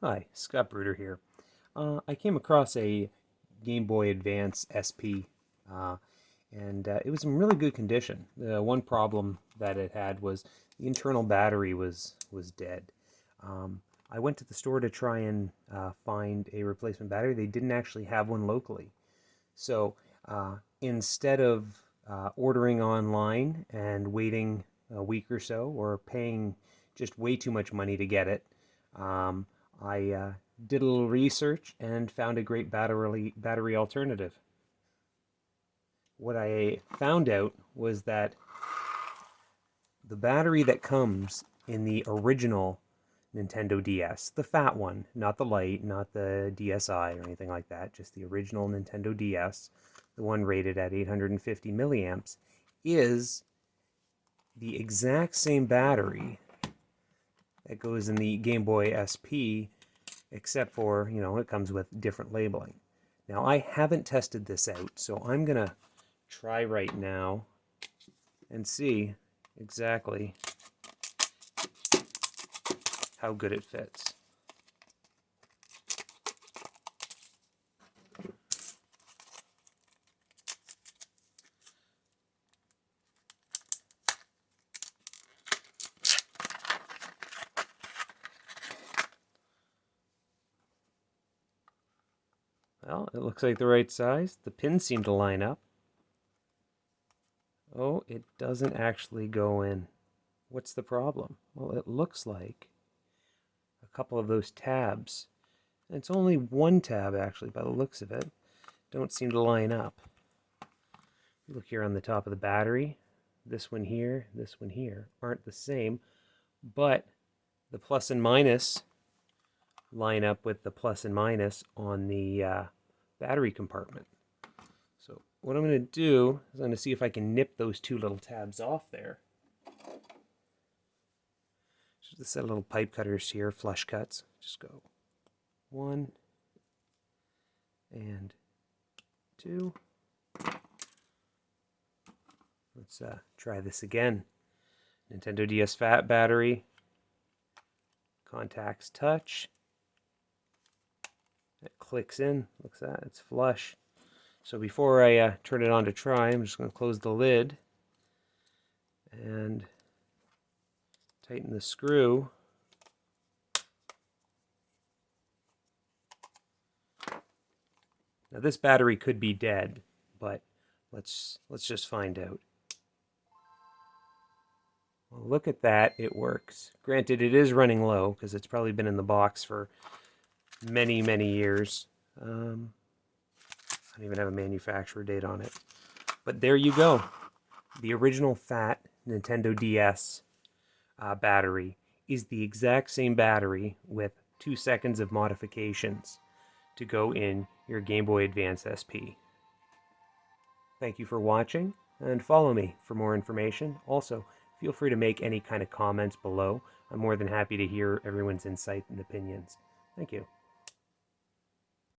Hi, Scott Bruder here. I came across a Gameboy Advance SP, uh, and it was in really good condition. The one problem that it had was the internal battery was dead. I went to the store to try and find a replacement battery. They didn't actually have one locally. So instead of ordering online and waiting a week or so, or paying just way too much money to get it, um, I did a little research and found a great battery alternative. What I found out was that the battery that comes in the original Nintendo DS, the fat one, not the light, not the DSi or anything like that, just the original Nintendo DS, the one rated at 850 milliamps, is the exact same battery that goes in the Game Boy SP, except for, it comes with different labeling. Now, I haven't tested this out, so I'm going to try right now and see exactly how good it fits. Well, it looks like the right size. The pins seem to line up. Oh, it doesn't actually go in. What's the problem? Well, it looks like a couple of those tabs. It's only one tab, actually, by the looks of it. Don't seem to line up. Look here on the top of the battery. This one here aren't the same, but the plus and minus line up with the plus and minus on the battery compartment. So what I'm going to do is I'm going to see if I can nip those two little tabs off there. Just a set of little pipe cutters here, flush cuts. Just go 1 and 2. Let's try this again. Nintendo DS Fat battery. Contacts touch. It clicks in. Looks at that. It's flush. So before I turn it on to try, I'm just going to close the lid and tighten the screw. Now this battery could be dead, but let's just find out. Well, look at that, it works. Granted, it is running low because it's probably been in the box for many, many years. I don't even have a manufacturer date on it. But there you go. The original fat Nintendo DS battery is the exact same battery with 2 seconds of modifications to go in your Game Boy Advance SP. Thank you for watching, and follow me for more information. Also, feel free to make any kind of comments below. I'm more than happy to hear everyone's insight and opinions. Thank you.